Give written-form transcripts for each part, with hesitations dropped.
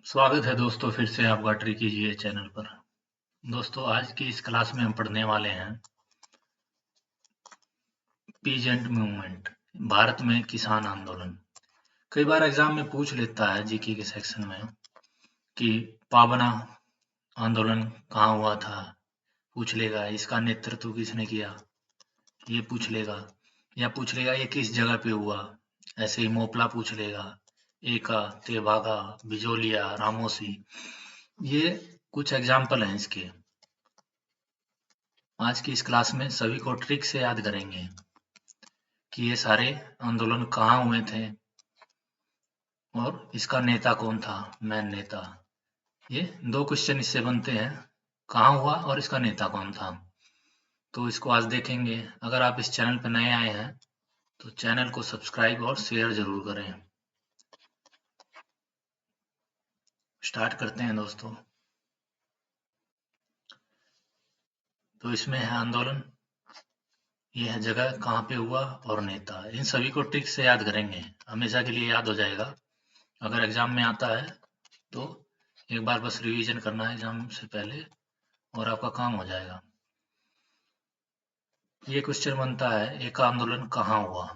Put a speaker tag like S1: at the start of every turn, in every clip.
S1: स्वागत है दोस्तों फिर से आपका ट्रिकी जी चैनल पर। दोस्तों आज की इस क्लास में हम पढ़ने वाले हैं पीजेंट मूवमेंट, भारत में किसान आंदोलन। कई बार एग्जाम में पूछ लेता है जीके के सेक्शन में कि पाबना आंदोलन कहाँ हुआ था, पूछ लेगा इसका नेतृत्व किसने किया, ये पूछ लेगा, या पूछ लेगा ये किस जगह पे हुआ। ऐसे ही मोपला पूछ लेगा, एका, तेभागा, बिजोलिया, रामोसी। ये कुछ एग्जाम्पल हैं इसके। आज की इस क्लास में सभी को ट्रिक से याद करेंगे कि ये सारे आंदोलन कहाँ हुए थे और इसका नेता कौन था, मेन नेता। ये दो क्वेश्चन इससे बनते हैं, कहाँ हुआ और इसका नेता कौन था। तो इसको आज देखेंगे। अगर आप इस चैनल पर नए आए हैं तो चैनल को सब्सक्राइब और शेयर जरूर करें। स्टार्ट करते हैं दोस्तों। तो इसमें है आंदोलन, ये है जगह कहाँ पे हुआ और नेता। इन सभी को ट्रिक से याद करेंगे, हमेशा के लिए याद हो जाएगा। अगर एग्जाम में आता है तो एक बार बस रिवीजन करना है एग्जाम से पहले और आपका काम हो जाएगा। ये क्वेश्चन बनता है एक आंदोलन कहाँ हुआ,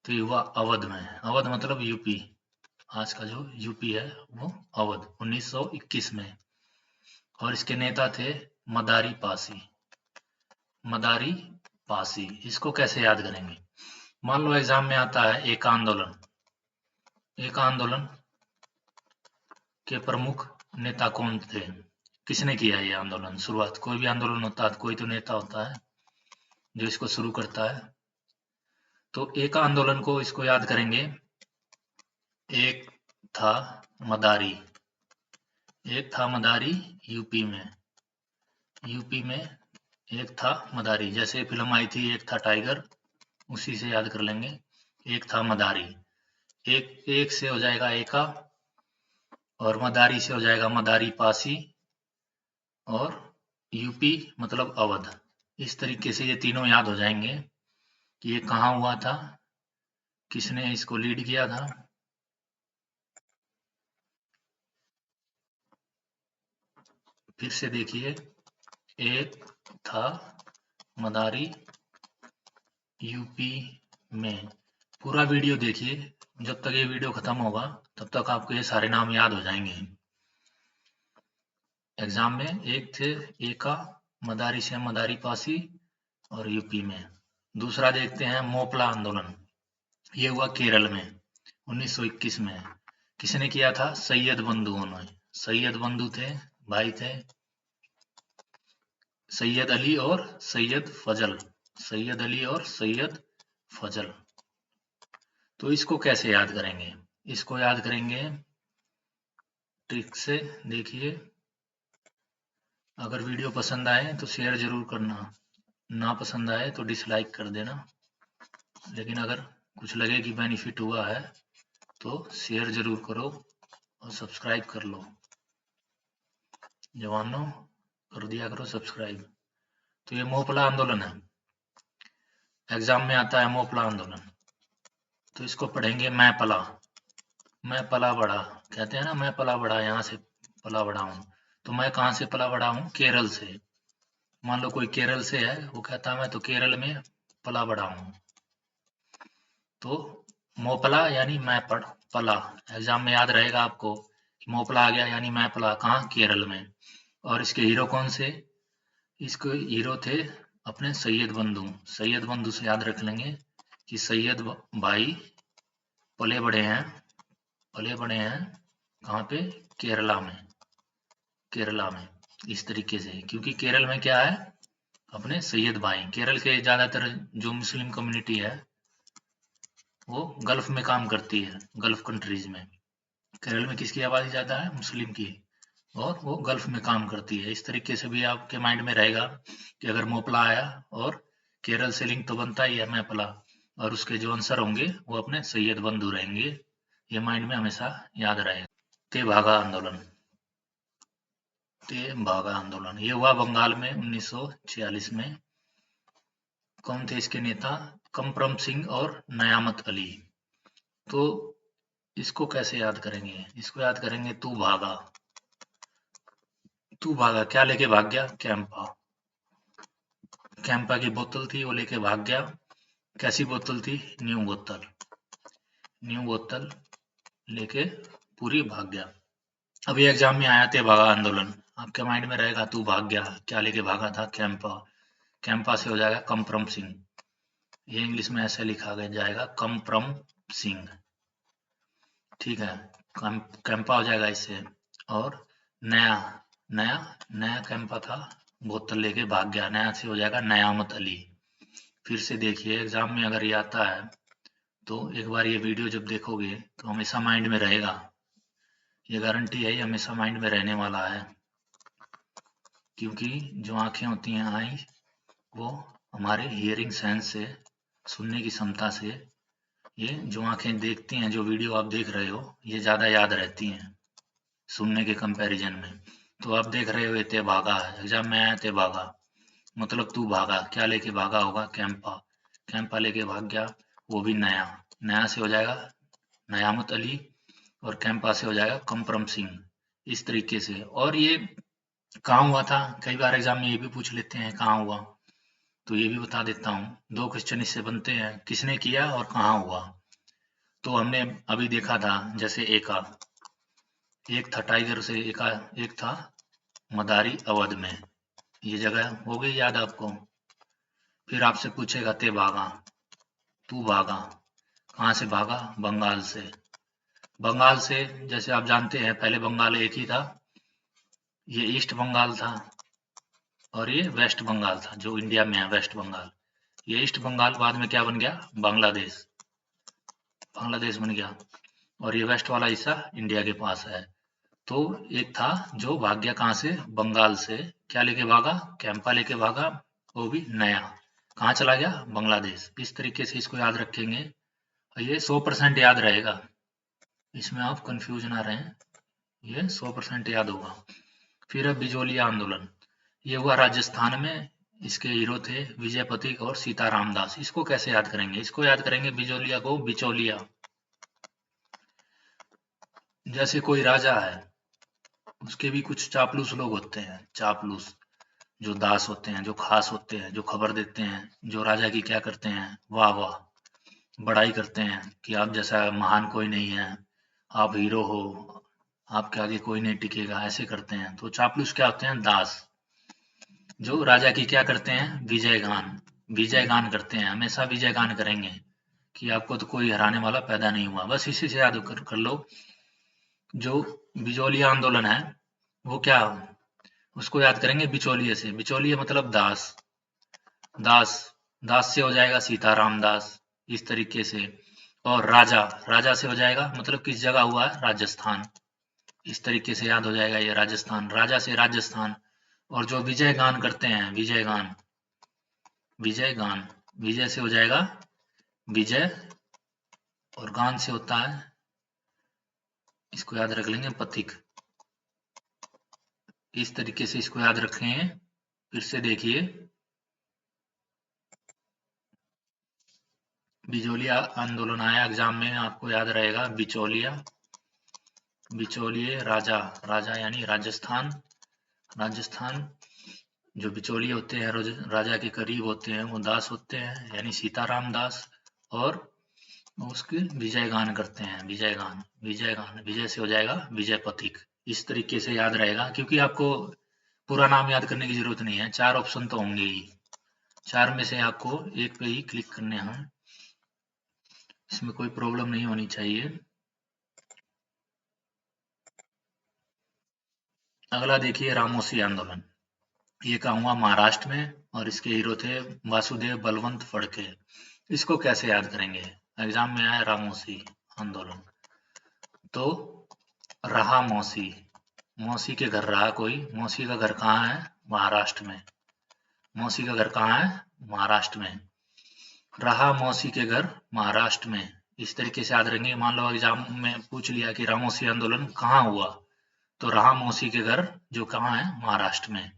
S1: तो ये हुआ अवध में। अवध मतलब यूपी, आज का जो यूपी है वो अवध, 1921 में। और इसके नेता थे मदारी पासी। मदारी पासी, इसको कैसे याद करेंगे। मान लो एग्जाम में आता है एक आंदोलन, एक आंदोलन के प्रमुख नेता कौन थे, किसने किया ये आंदोलन शुरुआत। कोई भी आंदोलन होता है कोई तो नेता होता है जो इसको शुरू करता है। तो एक आंदोलन को इसको याद करेंगे, एक था मदारी, एक था मदारी यूपी में, यूपी में एक था मदारी। जैसे फिल्म आई थी एक था टाइगर, उसी से याद कर लेंगे। एक था मदारी, एक एक से हो जाएगा एका, और मदारी से हो जाएगा मदारी पासी, और यूपी मतलब अवध। इस तरीके से ये तीनों याद हो जाएंगे कि ये कहाँ हुआ था, किसने इसको लीड किया था। फिर से देखिए, एक था मदारी यूपी में। पूरा वीडियो देखिए, जब तक ये वीडियो खत्म होगा तब तक आपको ये सारे नाम याद हो जाएंगे। एग्जाम में एक थे एका, मदारी से मदारी पासी और यूपी में। दूसरा देखते हैं मोपला आंदोलन, ये हुआ केरल में 1921 में। किसने किया था, सैयद बंधुओं ने। सैयद बंधु थे, भाई थे सैयद अली और सैयद फजल, सैयद अली और सैयद फजल। तो इसको कैसे याद करेंगे, इसको याद करेंगे ट्रिक से। देखिए, अगर वीडियो पसंद आए तो शेयर जरूर करना, ना पसंद आए तो डिसलाइक कर देना। लेकिन अगर कुछ लगे कि बेनिफिट हुआ है तो शेयर जरूर करो और सब्सक्राइब कर लो। जवानों, कर दिया करो सब्सक्राइब। तो ये मोपला आंदोलन है, एग्जाम में आता है मोपला आंदोलन। तो इसको पढ़ेंगे मैं पला, मैं पला बड़ा। कहते हैं ना मैं पला बड़ा, यहाँ से पला बड़ा हूँ। तो मैं कहाँ से पला बड़ा हूँ, केरल से। मान लो कोई केरल से है, वो कहता है मैं तो केरल में पला बड़ा हूँ। तो मोपला यानी मैं पढ़ पला, एग्जाम में याद रहेगा आपको कि मोपला आ गया यानी मैं पला कहाँ, केरल में। और इसके हीरो कौन से, इसके हीरो थे अपने सैयद बंधु। सैयद बंधु से याद रख लेंगे कि सैयद भाई पले बड़े हैं, पले बड़े हैं कहाँ पे, केरला में, केरला में। इस तरीके से, क्योंकि केरल में क्या है, अपने सैयद भाई। केरल के ज्यादातर जो मुस्लिम कम्युनिटी है वो गल्फ में काम करती है, गल्फ कंट्रीज में। केरल में किसकी आबादी ज्यादा है, मुस्लिम की, और वो गल्फ में काम करती है। इस तरीके से भी आपके माइंड में रहेगा कि अगर मोपला आया और केरल से लिंक तो बनता ही है मैपला, और उसके जो आंसर होंगे वो अपने सैयद बंधु रहेंगे। ये माइंड में हमेशा याद रहेगा। तेभागा आंदोलन, तेभागा आंदोलन ये हुआ बंगाल में 1946 में। कौन थे इसके नेता, कमप्रम सिंह और नयामत अली। तो इसको कैसे याद करेंगे? इसको याद करेंगे तू भागा। तू भागा, क्या लेके भाग गया? कैंपा। कैंपा की बोतल थी, वो लेके भाग गया। कैसी बोतल थी? न्यू बोतल। न्यू बोतल लेके पूरी भाग गया। अभी एग्जाम में आया थे भागा आंदोलन, आपके माइंड में रहेगा तू भाग गया, क्या लेके भागा था? कैंपा। कैंपा से हो जाएगा कमप्रम सिंह। ये इंग्लिश में ऐसे लिखा गया जाएगा, कमप्रम सिंह। ठीक है, कैंपा हो जाएगा इससे। और नया, नया नया कैंपा था, बोतल लेके भाग गया, नया से हो जाएगा नयामत अली। फिर से देखिए, एग्जाम में अगर ये आता है तो एक बार ये वीडियो जब देखोगे तो हमेशा माइंड में रहेगा, ये गारंटी है, ये हमेशा माइंड में रहने वाला है। क्योंकि जो आंखें होती हैं, आई, वो हमारे हियरिंग सेंस से, सुनने की क्षमता से, ये जो आंखें देखती हैं, जो वीडियो आप देख रहे हो, ये ज़्यादा याद रहती हैं सुनने के कंपैरिजन में। तो आप देख रहे हो ये ते भागा है, एग्जाम में आया ते भागा, मतलब तू भागा, क्या लेके भागा होगा? कैंपा। कैंपा लेके भाग गया, वो भी नया। नया से हो जाएगा नयामत अली, और कैंपा से हो जाएगा कमप्रम सिंह। इस तरीके से। और ये कहाँ हुआ था? कई बार एग्जाम में ये भी पूछ लेते हैं कहाँ हुआ, तो ये भी बता देता हूँ। 2 क्वेश्चन इससे बनते हैं, किसने किया और कहाँ हुआ। तो हमने अभी देखा था, जैसे एक था टाइगर से, एक था मदारी अवध में, ये जगह हो गई याद आपको। फिर आपसे पूछेगा ते भागा, तू भागा, कहाँ से भागा? बंगाल से। बंगाल से, जैसे आप जानते हैं, पहले बंगाल एक ही था, ये ईस्ट बंगाल था, और ये वेस्ट बंगाल था, जो इंडिया में है वेस्ट बंगाल। ये ईस्ट बंगाल बाद में क्या बन गया? बांग्लादेश। बांग्लादेश बन गया, और ये वेस्ट वाला हिस्सा इंडिया के पास है। तो एक था जो भाग गया, कहाँ से? बंगाल से। क्या लेके भागा? कैंपा लेके भागा, वो भी नया। कहाँ चला गया? बांग्लादेश। इस तरीके से इसको याद रखेंगे, और ये 100% याद रहेगा, इसमें आप कंफ्यूज ना रहें, ये 100% याद होगा। फिर है बिजोलिया आंदोलन, ये हुआ राजस्थान में। इसके हीरो थे विजय पथिक और सीताराम दास। इसको कैसे याद करेंगे? इसको याद करेंगे बिजोलिया को बिचौलिया। जैसे कोई राजा है, उसके भी कुछ चापलूस लोग होते हैं, चापलूस, जो दास होते हैं, जो खास होते हैं, जो खबर देते हैं, जो राजा की क्या करते हैं? वाह वाह, बड़ाई करते हैं कि आप जैसा महान कोई नहीं है, आप हीरो हो, आपके आगे कोई नहीं टिकेगा, ऐसे करते हैं। तो चापलूस क्या होते हैं? दास, जो राजा की क्या करते हैं? विजय गान। विजय गान करते हैं, हमेशा विजय गान करेंगे कि आपको तो कोई हराने वाला पैदा नहीं हुआ। बस इसी से याद कर लो। जो बिजोलिया आंदोलन है, वो क्या, उसको याद करेंगे बिचौलिए से। बिचौलिए मतलब दास। दास, दास से हो जाएगा सीताराम दास, इस तरीके से। और राजा, राजा से हो जाएगा, मतलब किस जगह हुआ है? राजस्थान। इस तरीके से याद हो जाएगा ये, राजस्थान, राजा से राजस्थान। और जो विजय गान करते हैं, विजय गान, विजय गान, विजय से हो जाएगा विजय, और गान से होता है, इसको याद रख लेंगे, पथिक। इस तरीके से इसको याद रखें। फिर से देखिए, बिचौलिया आंदोलन आया एग्जाम में, आपको याद रहेगा बिचौलिया, बिचौलिए राजा, राजा यानी राजस्थान। राजस्थान, जो बिचौलिए होते हैं, राजा के करीब होते हैं, वो दास होते हैं, यानी सीताराम दास। और उसके विजय गान करते हैं, विजय गान, विजय गान, विजय से हो जाएगा विजय पथिक। इस तरीके से याद रहेगा, क्योंकि आपको पूरा नाम याद करने की जरूरत नहीं है, 4 ऑप्शन तो होंगे ही, 4 में से आपको एक पे ही क्लिक करने हैं, इसमें कोई प्रॉब्लम नहीं होनी चाहिए। अगला देखिए, रामोसी आंदोलन, ये कहाँ हुआ? महाराष्ट्र में, और इसके हीरो थे वासुदेव बलवंत फड़के। इसको कैसे याद करेंगे? एग्जाम में आया रामोसी आंदोलन, तो रहा मौसी, मौसी के घर रहा कोई, मौसी का घर कहाँ है? महाराष्ट्र में। मौसी का घर कहाँ है? महाराष्ट्र में। रहा मौसी के घर महाराष्ट्र में, इस तरीके से याद रहेंगे। मान लो एग्जाम में पूछ लिया कि रामोसी आंदोलन कहाँ हुआ, तो रहा मौसी के घर, जो कहाँ है? महाराष्ट्र में।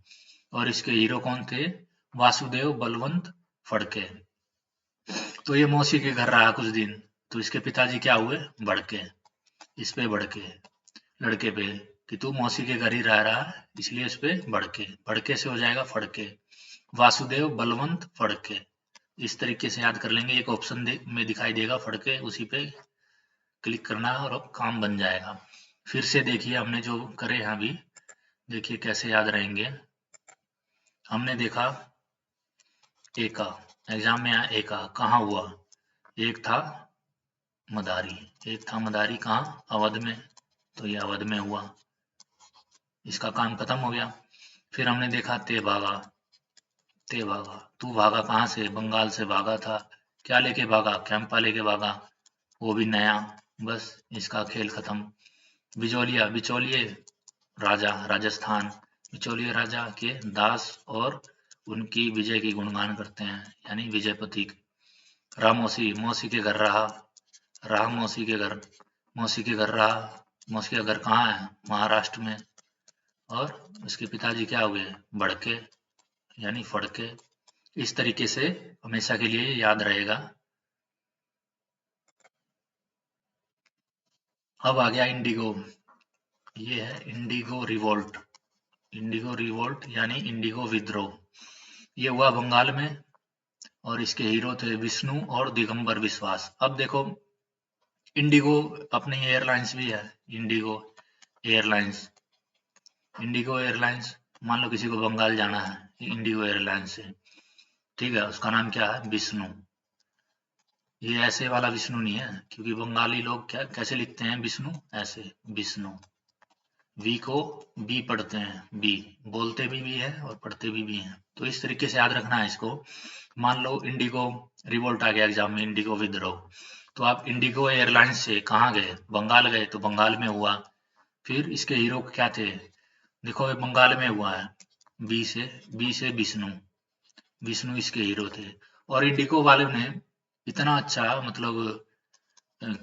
S1: और इसके हीरो कौन थे? वासुदेव बलवंत फड़के। तो ये मौसी के घर रहा कुछ दिन, तो इसके पिताजी क्या हुए? भड़के। इस पे भड़के, लड़के पे, कि तू मौसी के घर ही रह रहा है इसलिए इस पे भड़के, भड़के से हो जाएगा फड़के, वासुदेव बलवंत फड़के। इस तरीके से याद कर लेंगे। एक ऑप्शन में दिखाई देगा फड़के, उसी पे क्लिक करना है और अब काम बन जाएगा। फिर से देखिए हमने जो करे हैं अभी, देखिए कैसे याद रहेंगे। हमने देखा एका, एग्जाम में आया एका, कहाँ हुआ? एक था मदारी, एक था मदारी कहाँ? अवध में, तो ये अवध में हुआ, इसका काम खत्म हो गया। फिर हमने देखा ते भागा, ते भागा, तू भागा कहाँ से? बंगाल से भागा था, क्या लेके भागा? कैंपा लेके भागा, वो भी नया, बस इसका खेल खत्म। बिचौलिया, बिचौलिए राजा, राजस्थान, बिचौलिए राजा के दास और उनकी विजय की गुणगान करते हैं, यानी विजयपति। रहा मौसी, मौसी के घर रहा, रहा मौसी के घर, मौसी के घर रहा, मौसी का घर कहाँ है? महाराष्ट्र में। और उसके पिताजी क्या हुए? भड़के, यानी फड़के। इस तरीके से हमेशा के लिए याद रहेगा। अब आ गया इंडिगो, ये है इंडिगो रिवोल्ट, इंडिगो रिवोल्ट यानी इंडिगो विद्रोह। ये हुआ बंगाल में और इसके हीरो थे विष्णु और दिगंबर विश्वास। अब देखो इंडिगो अपनी एयरलाइंस भी है, इंडिगो एयरलाइंस, इंडिगो एयरलाइंस, मान लो किसी को बंगाल जाना है इंडिगो एयरलाइंस से, ठीक है, उसका नाम क्या है? विष्णु। ये ऐसे वाला विष्णु नहीं है, क्योंकि बंगाली लोग क्या कैसे लिखते हैं विष्णु? ऐसे, विष्णु। वी को बी पढ़ते हैं, बी बोलते भी है और पढ़ते भी हैं, तो इस तरीके से याद रखना है इसको। मान लो इंडिगो रिवोल्ट आ गया एग्जाम में, इंडिगो विद्रोह, तो आप इंडिगो एयरलाइंस से कहाँ गए? बंगाल गए, तो बंगाल में हुआ। फिर इसके हीरो क्या थे? देखो ये बंगाल में हुआ है, बी से विष्णु, विष्णु इसके हीरो थे। और इंडिगो वालों ने इतना अच्छा मतलब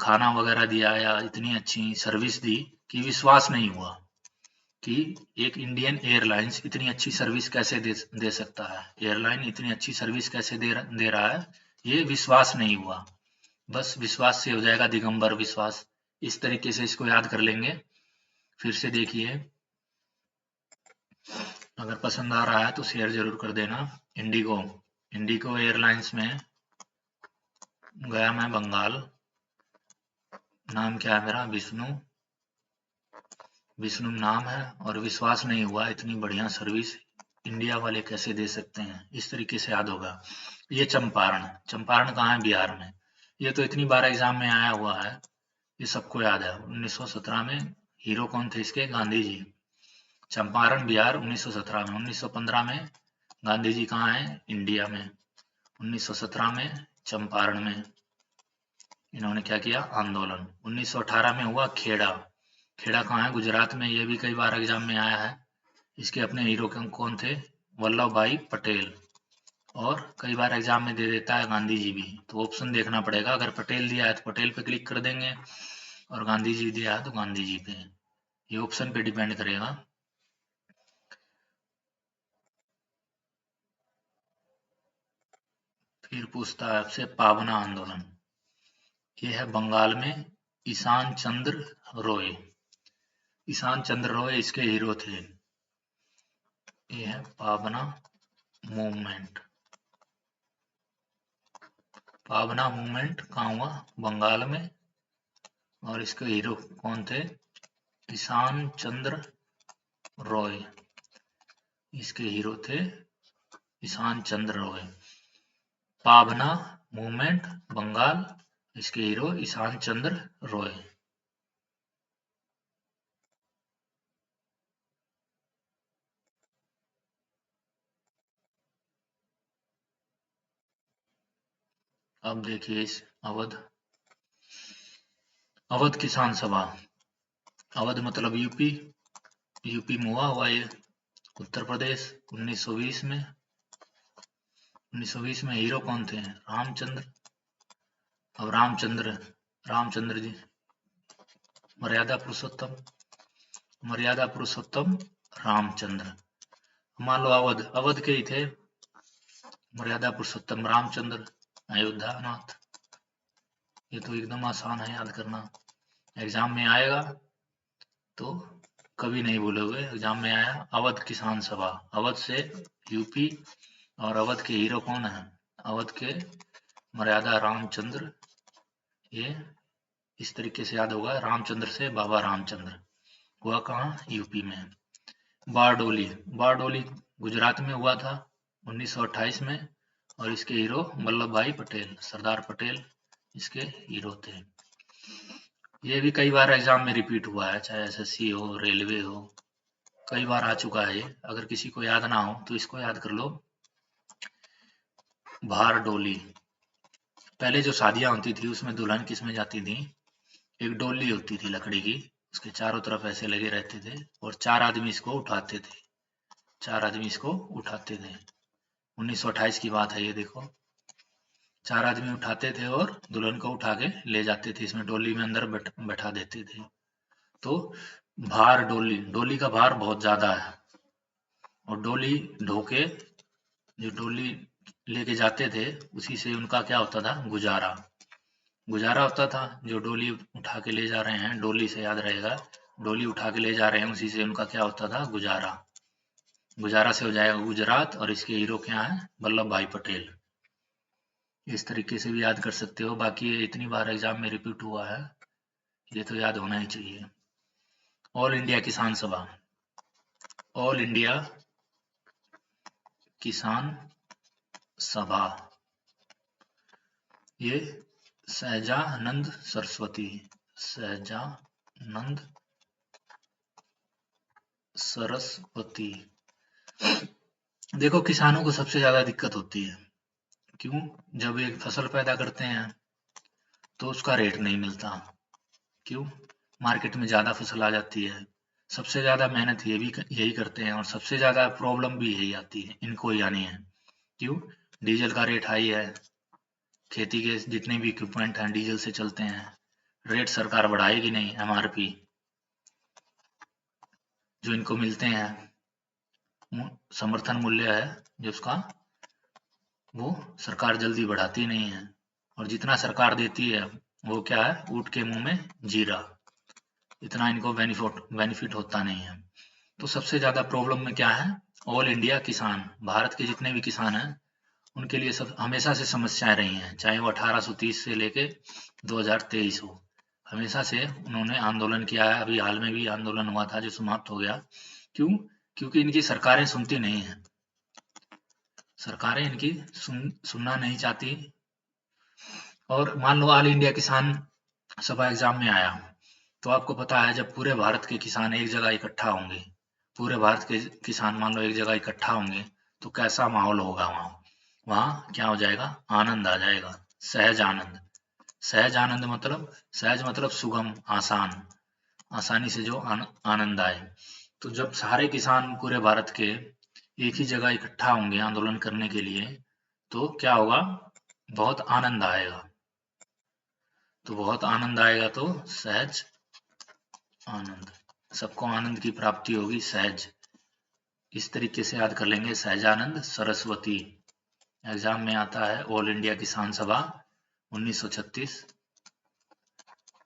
S1: खाना वगैरह दिया या इतनी अच्छी सर्विस दी कि विश्वास नहीं हुआ कि एक इंडियन एयरलाइंस इतनी अच्छी सर्विस कैसे दे सकता है, एयरलाइन इतनी अच्छी सर्विस कैसे दे रहा है, ये विश्वास नहीं हुआ। बस विश्वास से हो जाएगा दिगंबर विश्वास। इस तरीके से इसको याद कर लेंगे। फिर से देखिए, अगर पसंद आ रहा है तो शेयर जरूर कर देना। इंडिगो, इंडिगो एयरलाइंस में गया मैं बंगाल, नाम क्या है मेरा? विष्णु, विष्णु नाम है, और विश्वास नहीं हुआ इतनी बढ़िया सर्विस इंडिया वाले कैसे दे सकते हैं, इस तरीके से याद होगा। ये चंपारण, चंपारण कहाँ है? बिहार में। ये तो इतनी बार एग्जाम में आया हुआ है, ये सबको याद है। 1917 में हीरो कौन थे इसके? गांधी जी। चंपारण बिहार 1917 में। 1915 में गांधी जी कहाँ है? इंडिया में। 1917 में चंपारण में इन्होंने क्या किया? आंदोलन। 1918 में हुआ खेड़ा, खेड़ा कहाँ है? गुजरात में। ये भी कई बार एग्जाम में आया है। इसके अपने हीरो कौन थे? वल्लभ भाई पटेल। और कई बार एग्जाम में दे देता है गांधी जी भी, तो ऑप्शन देखना पड़ेगा। अगर पटेल दिया है तो पटेल पे क्लिक कर देंगे, और गांधी जी दिया है तो गांधी जी पे। ये ऑप्शन पे डिपेंड करेगा। फिर पूछता है आपसे पावना आंदोलन, ये है बंगाल में, ईशान चंद्र रॉय, ईशान चंद्र रॉय इसके हीरो थे। ये है पावना मूवमेंट, पावना मूवमेंट कहाँ हुआ? बंगाल में, और इसके हीरो कौन थे? ईशान चंद्र रॉय, इसके हीरो थे ईशान चंद्र रॉय। पावना मूवमेंट बंगाल, इसके हीरो ईशान चंद्र रॉय। अब देखिए इस अवध, अवध किसान सभा, अवध मतलब यूपी, यूपी में हुआ ये। उत्तर प्रदेश 1920 में, 1920 में हीरो कौन थे? रामचंद्र। अब रामचंद्र, रामचंद्र जी, मर्यादा पुरुषोत्तम, मर्यादा पुरुषोत्तम रामचंद्र। मान लो अवध, अवध के ही थे मर्यादा पुरुषोत्तम रामचंद्र अयोध्या नाथ। ये तो एकदम आसान है याद करना। एग्जाम में आएगा तो कभी नहीं भूलोगे। एग्जाम में आया अवध किसान सभा, अवध से यूपी, और अवध के हीरो कौन है? अवध के मर्यादा रामचंद्र। ये इस तरीके से याद होगा, रामचंद्र से बाबा रामचंद्र। हुआ कहाँ? यूपी में। बारडोली, बारडोली गुजरात में हुआ था 1928 में, और इसके हीरो वल्लभ भाई पटेल, सरदार पटेल इसके हीरो थे। ये भी कई बार एग्जाम में रिपीट हुआ है, चाहे एसएससी हो, रेलवे हो, कई बार आ चुका है ये। अगर किसी को याद ना हो तो इसको याद कर लो। बारडोली, पहले जो शादियां होती थी उसमें दुल्हन किसमें जाती थी? एक डोली होती थी लकड़ी की, उसके चारों तरफ ऐसे लगे रहते थे और 4 आदमी इसको उठाते थे, 4 आदमी इसको उठाते थे। 1928 की बात है ये, देखो 4 आदमी उठाते थे और दुल्हन को उठा के ले जाते थे, इसमें डोली में अंदर बैठा देते थे। तो भार डोली, डोली का भार बहुत ज्यादा है, और डोली ढोके जो डोली लेके जाते थे उसी से उनका क्या होता था? गुजारा, गुजारा होता था। जो डोली उठा के ले जा रहे हैं, डोली से याद रहेगा, डोली उठा के ले जा रहे हैं, उसी से उनका क्या होता था? गुजारा। गुजारा से हो जाएगा गुजरात, और इसके हीरो क्या है? वल्लभ भाई पटेल। इस तरीके से भी याद कर सकते हो। बाकी ये इतनी बार एग्जाम में रिपीट हुआ है, ये तो याद होना ही चाहिए। ऑल इंडिया किसान सभा, ऑल इंडिया किसान सभा, ये सहजानंद सरस्वती, सहजानंद सरस्वती। देखो किसानों को सबसे ज्यादा दिक्कत होती है, क्यों? जब एक फसल पैदा करते हैं तो उसका रेट नहीं मिलता, क्यों? मार्केट में ज्यादा फसल आ जाती है, सबसे ज्यादा मेहनत ये भी यही करते हैं, और सबसे ज्यादा प्रॉब्लम भी यही आती है, इनको ही आनी है। क्यों? डीजल का रेट हाई है, खेती के जितने भी इक्विपमेंट हैं डीजल से चलते हैं, रेट सरकार बढ़ाएगी नहीं। एमआरपी जो इनको मिलते हैं, समर्थन मूल्य है जो उसका, वो सरकार जल्दी बढ़ाती नहीं है, और जितना सरकार देती है वो क्या है? ऊँट के मुंह में जीरा, इतना इनको बेनिफिट होता नहीं है। तो सबसे ज्यादा प्रॉब्लम में क्या है? ऑल इंडिया किसान, भारत के जितने भी किसान हैं उनके लिए सब हमेशा से समस्याएं रही हैं, चाहे वो 1830 से लेके 2023 हो, हमेशा से उन्होंने आंदोलन किया है। अभी हाल में भी आंदोलन हुआ था जो समाप्त हो गया। क्यों? क्योंकि इनकी सरकारें सुनती नहीं है, सरकारें इनकी सुनना नहीं चाहती। और मान लो ऑल इंडिया किसान सभा एग्जाम में आया, तो आपको पता है जब पूरे भारत के किसान एक जगह इकट्ठा होंगे, पूरे भारत के किसान मान लो एक जगह इकट्ठा होंगे, तो कैसा माहौल होगा वहाँ? वहाँ क्या हो जाएगा? आनंद आ जाएगा, सहज आनंद। सहज आनंद मतलब, सहज मतलब सुगम, आसान, आसानी से जो आनंद आए। तो जब सारे किसान पूरे भारत के एक ही जगह इकट्ठा होंगे आंदोलन करने के लिए, तो क्या होगा? बहुत आनंद आएगा। तो बहुत आनंद आएगा तो सहज आनंद, सबको आनंद की प्राप्ति होगी, सहज। इस तरीके से याद कर लेंगे, सहजानंद सरस्वती। एग्जाम में आता है ऑल इंडिया किसान सभा 1936।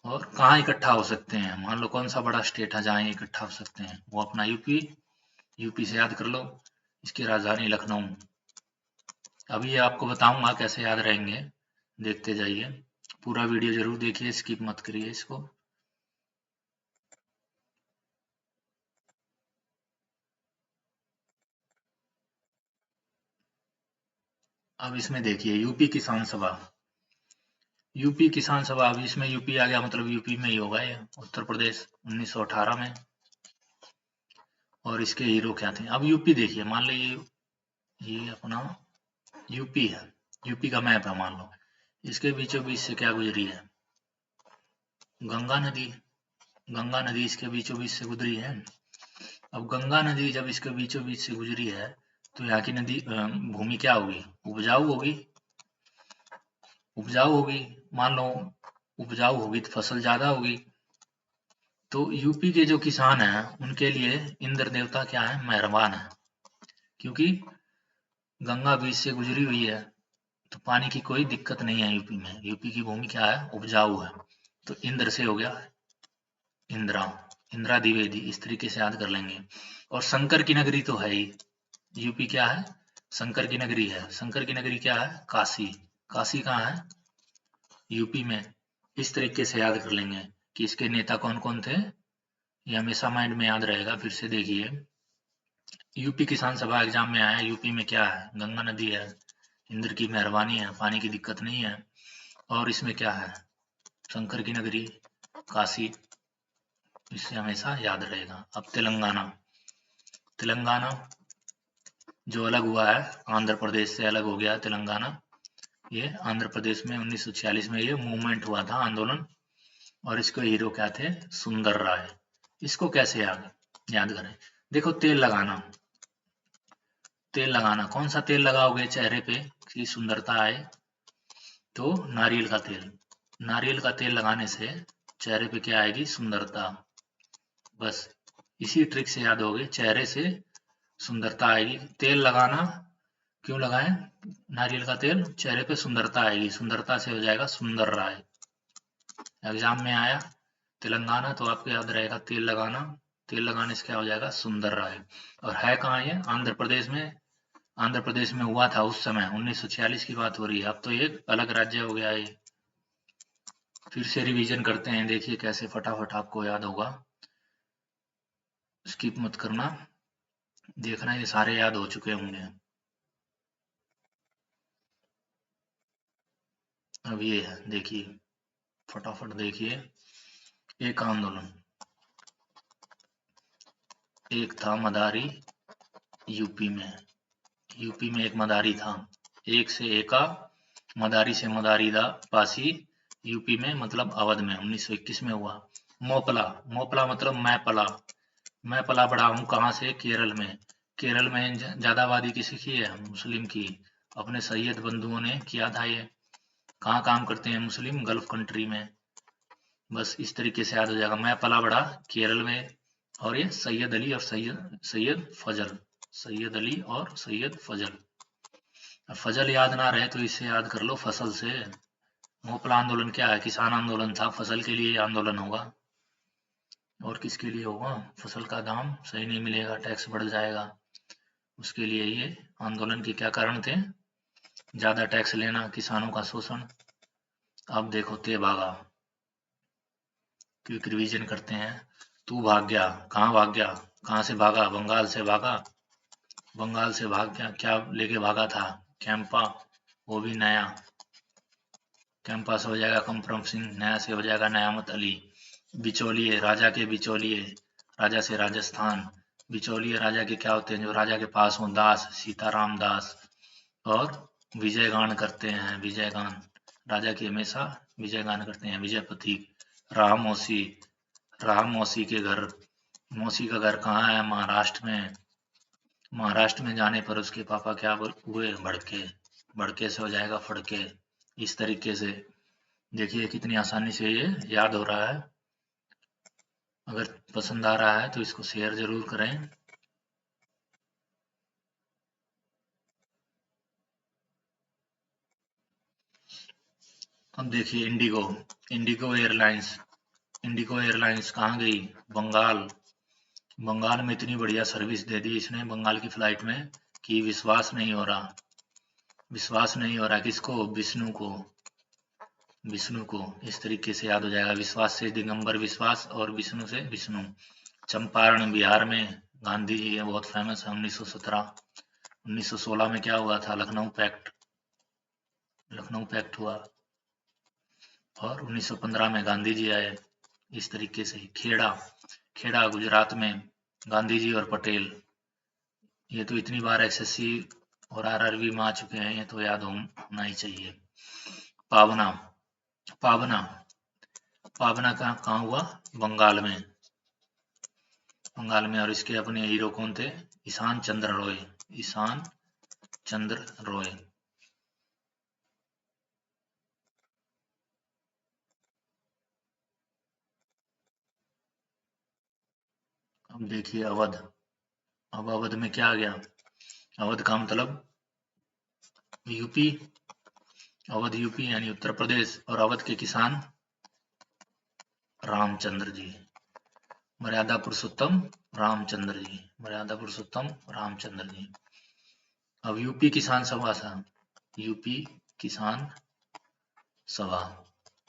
S1: और कहाँ इकट्ठा हो सकते हैं? मान लो कौन सा बड़ा स्टेट है जहाँ इकट्ठा हो सकते हैं? वो अपना यूपी, यूपी से याद कर लो, इसकी राजधानी लखनऊ। अभी ये आपको बताऊंगा कैसे याद रहेंगे, देखते जाइए, पूरा वीडियो जरूर देखिए, स्किप मत करिए इसको। अब इसमें देखिए यूपी किसान सभा, यूपी किसान सभा, अब इसमें यूपी आ गया, मतलब यूपी में ही होगा ये, उत्तर प्रदेश 1918 में। और इसके हीरो क्या थे? अब यूपी देखिए, मान लो ये अपना यूपी है, यूपी का मैप है मान लो, इसके बीचों बीच से क्या गुजरी है? गंगा नदी, गंगा नदी इसके बीचों बीच से गुजरी है। अब गंगा नदी जब इसके बीचों बीच से गुजरी है, तो यहाँ की नदी भूमि क्या होगी? उपजाऊ होगी, उपजाऊ होगी। मान लो उपजाऊ होगी तो फसल ज्यादा होगी। तो यूपी के जो किसान हैं उनके लिए इंद्र देवता क्या है? मेहरबान है, क्योंकि गंगा बीच से गुजरी हुई है, तो पानी की कोई दिक्कत नहीं है यूपी में। यूपी की भूमि क्या है? उपजाऊ है, तो इंद्र से हो गया इंदिरा, इंदिरा द्विवेदी, इस तरीके से याद कर लेंगे। और शंकर की नगरी तो है ही, यूपी क्या है, शंकर की नगरी है। शंकर की नगरी क्या है, काशी। काशी कहाँ है, यूपी में। इस तरीके से याद कर लेंगे कि इसके नेता कौन कौन थे, ये हमेशा माइंड में याद रहेगा। फिर से देखिए, यूपी किसान सभा एग्जाम में आया, यूपी में क्या है, गंगा नदी है, इंद्र की मेहरबानी है, पानी की दिक्कत नहीं है। और इसमें क्या है, शंकर की नगरी, काशी, इससे हमेशा याद रहेगा। अब तेलंगाना, तेलंगाना जो अलग हुआ है, आंध्र प्रदेश से अलग हो गया तेलंगाना। ये आंध्र प्रदेश में 1946 में ये मूवमेंट हुआ था, आंदोलन। और इसके हीरो क्या थे, सुंदर राय। इसको कैसे याद करें, देखो तेल लगाना, तेल लगाना, कौन सा तेल लगाओगे चेहरे पे कि सुंदरता आए, तो नारियल का तेल। नारियल का तेल लगाने से चेहरे पे क्या आएगी, सुंदरता। बस इसी ट्रिक से याद होगे, चेहरे से सुंदरता आएगी। तेल लगाना क्यों लगाएं, नारियल का तेल, चेहरे पे सुंदरता आएगी, सुंदरता से हो जाएगा सुंदर राय। एग्जाम में आया तेलंगाना तो आपको याद रहेगा तेल लगाना, तेल लगाने से क्या हो जाएगा, सुंदर राय। और है कहाँ ये, आंध्र प्रदेश में। आंध्र प्रदेश में हुआ था उस समय, 1946 की बात हो रही है। अब तो एक अलग राज्य हो गया है। फिर से रिवीजन करते हैं, देखिए कैसे फटाफट आपको याद होगा, स्किप मत करना, देखना ये सारे याद हो चुके होंगे। अब ये है, देखिए फटाफट देखिए। एक आंदोलन, एक था मदारी, यूपी में, यूपी में एक मदारी था। एक से एका, मदारी से मदारीदा, पासी, यूपी में मतलब अवध में 1921 में हुआ। मोपला, मोपला मतलब मैं पला, मैं पला बड़ा हूँ कहाँ से, केरल में। केरल में ज्यादा आबादी किसी की है, मुस्लिम की। अपने सैयद बंधुओं ने किया था ये। कहाँ काम करते हैं मुस्लिम, गल्फ कंट्री में। बस इस तरीके से याद हो जाएगा, मैं पला बड़ा केरल में। और ये सैयद अली और सैयद फजल, सैयद अली और सैयद फजल। फजल याद ना रहे तो इसे याद कर लो, फसल से। मोपला आंदोलन क्या है, किसान आंदोलन था, फसल के लिए आंदोलन होगा। और किसके लिए होगा, फसल का दाम सही नहीं मिलेगा, टैक्स बढ़ जाएगा, उसके लिए ये आंदोलन के क्या कारण थे, ज्यादा टैक्स लेना, किसानों का शोषण। अब देखो ते भागा, क्विक रिवीजन करते हैं। तू भाग गया, कहाँ भाग गया, कहाँ से भागा, बंगाल से भागा, बंगाल से भाग गया, क्या लेके भागा था, कैंपा, वो भी नया। कैंपा से हो जाएगा कमफरम सिंह, नया से हो जाएगा नयामत अली। बिचौलिए, राजा के बिचौलिए, राजा से राजस्थान। बिचौलिए राजा के क्या होते हैं, जो राजा के पास हो, दास, सीताराम दास। और विजय गान करते हैं, विजय गान, राजा की हमेशा विजय गान करते हैं, विजय प्रतीक। राम मौसी, राम मौसी के घर, मौसी का घर कहाँ है, महाराष्ट्र में। महाराष्ट्र में जाने पर उसके पापा क्या हुए, भड़के, भड़के से हो जाएगा फड़के। इस तरीके से देखिए कितनी आसानी से ये याद हो रहा है। अगर पसंद आ रहा है तो इसको शेयर जरूर करें। अब देखिए Indigo, Indigo airlines, Indigo airlines कहाँ गई, बंगाल। बंगाल में इतनी बढ़िया सर्विस दे दी इसने बंगाल की फ्लाइट में कि विश्वास नहीं हो रहा, विश्वास नहीं हो रहा, किसको, विष्णु को, विष्णु को। इस तरीके से याद हो जाएगा, विश्वास से दिगंबर विश्वास और विष्णु से विष्णु। चंपारण बिहार में, गांधी जी है, बहुत फेमस है। 1917, 1916 में क्या हुआ था, लखनऊ पैक्ट, लखनऊ पैक्ट हुआ। और 1915 में गांधी जी आए। इस तरीके से खेड़ा, खेड़ा गुजरात में, गांधी जी और पटेल। ये तो इतनी बार एसएससी और आरआरबी में आ चुके हैं, ये तो याद होना ही चाहिए। पावना, पावना, पावना कहाँ हुआ, बंगाल में, बंगाल में। और इसके अपने हीरो कौन थे, ईशान चंद्र रॉय, ईशान चंद्र रॉय। अब देखिए अवध, अब अवध में क्या आ गया, अवध का मतलब यूपी, अवध यूपी यानी उत्तर प्रदेश। और अवध के किसान रामचंद्र जी, मर्यादा पुरुषोत्तम रामचंद्र जी, मर्यादा पुरुषोत्तम रामचंद्र जी। अब यूपी किसान सभा था, यूपी किसान सभा,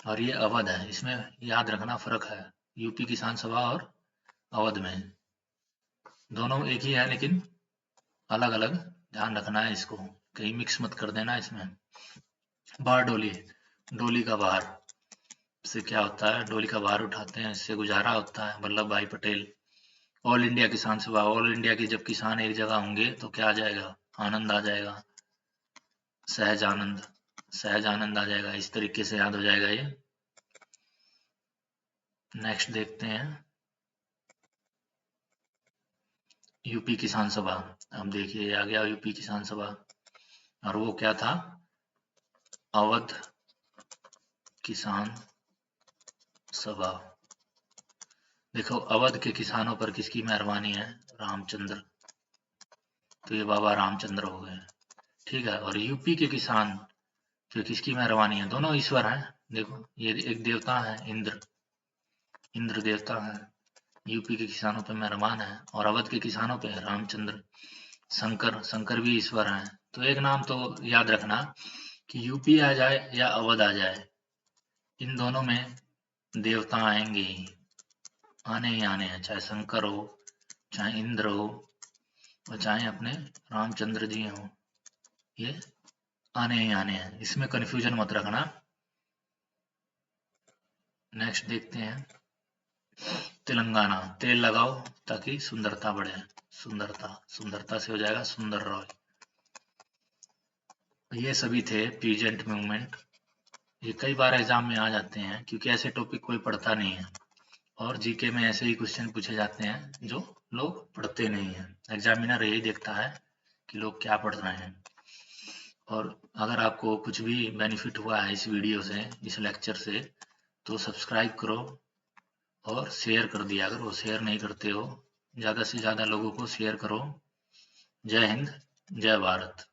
S1: और ये अवध है। इसमें याद रखना फर्क है यूपी किसान सभा और अवध में, दोनों एक ही है लेकिन अलग अलग ध्यान रखना है इसको, कहीं मिक्स मत कर देना इसमें। बार डोली, डोली का भार से क्या होता है, डोली का भार उठाते हैं, इससे गुजारा होता है। वल्लभ भाई पटेल। ऑल इंडिया किसान सभा, ऑल इंडिया के जब किसान एक जगह होंगे तो क्या आ जाएगा, आनंद आ जाएगा, सहज आनंद, सहज आनंद आ जाएगा। इस तरीके से याद हो जाएगा ये। नेक्स्ट देखते हैं यूपी किसान सभा। अब देखिए आ गया यूपी किसान सभा, और वो क्या था, अवध किसान सभा। देखो अवध के किसानों पर किसकी मेहरबानी है, रामचंद्र, तो ये बाबा रामचंद्र हो गए, ठीक है। और यूपी के किसान तो किसकी मेहरबानी है, दोनों ईश्वर हैं। देखो ये एक देवता है इंद्र, इंद्र देवता है, यूपी के किसानों पे मेहरबान है, और अवध के किसानों पे रामचंद्र। शंकर, शंकर भी ईश्वर हैं। तो एक नाम तो याद रखना कि यूपी आ जाए या अवध आ जाए, इन दोनों में देवता आएंगे ही, आने ही आने हैं, चाहे शंकर हो, चाहे इंद्र हो, और चाहे अपने रामचंद्र जी हो, ये आने ही आने हैं, इसमें कंफ्यूजन मत रखना। नेक्स्ट देखते हैं तेलंगाना। तेल लगाओ ताकि सुंदरता बढ़े, सुंदरता, सुंदरता से हो जाएगा सुंदर रॉय। ये सभी थे प्रेजेंट मूवमेंट। ये कई बार एग्जाम में आ जाते हैं क्योंकि ऐसे टॉपिक कोई पढ़ता नहीं है, और जीके में ऐसे ही क्वेश्चन पूछे जाते हैं जो लोग पढ़ते नहीं हैं। एग्जामिनर यही देखता है कि लोग क्या पढ़ रहे हैं। और अगर आपको कुछ भी बेनिफिट हुआ है इस वीडियो से, इस लेक्चर से, तो सब्सक्राइब करो और शेयर कर दिया अगर वो शेयर नहीं करते हो, ज़्यादा से ज़्यादा लोगों को शेयर करो। जय हिंद, जय भारत।